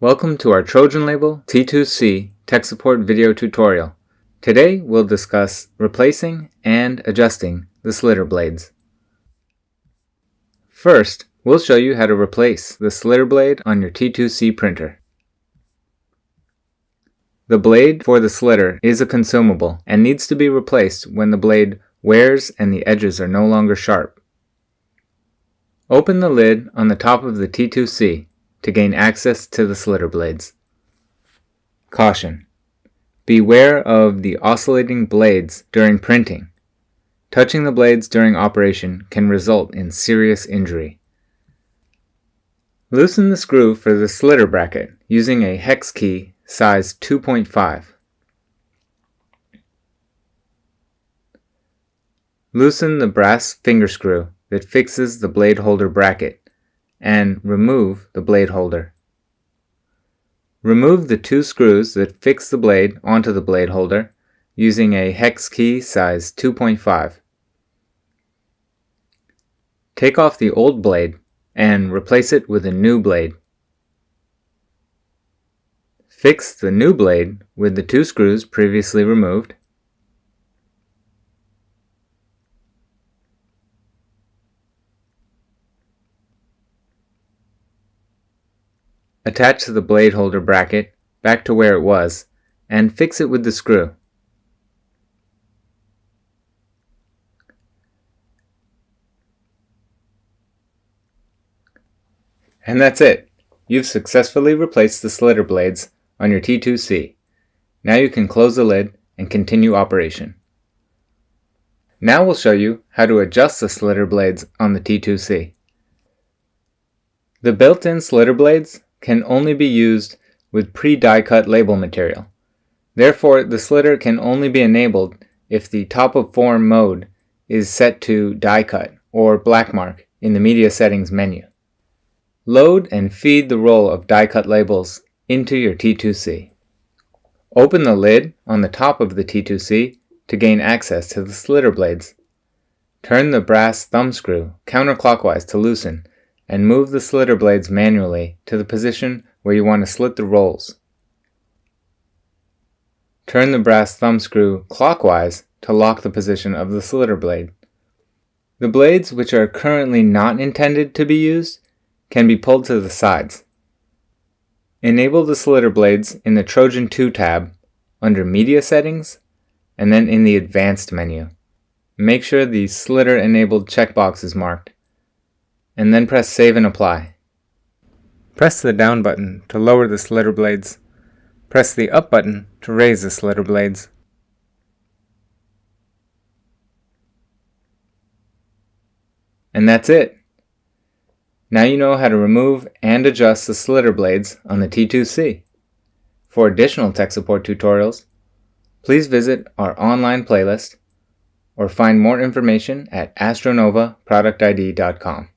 Welcome to our Trojan label T2-C tech support video tutorial. Today we'll discuss replacing and adjusting the slitter blades. First, we'll show you how to replace the slitter blade on your T2-C printer. The blade for the slitter is a consumable and needs to be replaced when the blade wears and the edges are no longer sharp. Open the lid on the top of the T2-C to gain access to the slitter blades. Caution: beware of the oscillating blades during printing. Touching the blades during operation can result in serious injury. Loosen the screw for the slitter bracket using a hex key size 2.5. Loosen the brass finger screw that fixes the blade holder bracket and remove the blade holder. Remove the two screws that fix the blade onto the blade holder using a hex key size 2.5. Take off the old blade and replace it with a new blade. Fix the new blade with the two screws previously removed. Attach the blade holder bracket back to where it was and fix it with the screw. And that's it. You've successfully replaced the slitter blades on your T2-C. Now you can close the lid and continue operation. Now we'll show you how to adjust the slitter blades on the T2-C. The built-in slitter blades can only be used with pre-die cut label material. Therefore, the slitter can only be enabled if the top of form mode is set to die cut or black mark in the media settings menu. Load and feed the roll of die cut labels into your T2-C. Open the lid on the top of the T2-C to gain access to the slitter blades. Turn the brass thumb screw counterclockwise to loosen and move the slitter blades manually to the position where you want to slit the rolls. Turn the brass thumb screw clockwise to lock the position of the slitter blade. The blades which are currently not intended to be used can be pulled to the sides. Enable the slitter blades in the Trojan 2 tab under Media Settings and then in the Advanced menu. Make sure the Slitter Enabled checkbox is marked, and then press Save and Apply. Press the down button to lower the slitter blades. Press the up button to raise the slitter blades. And that's it. Now you know how to remove and adjust the slitter blades on the T2-C. For additional tech support tutorials, please visit our online playlist or find more information at astronovaproductid.com.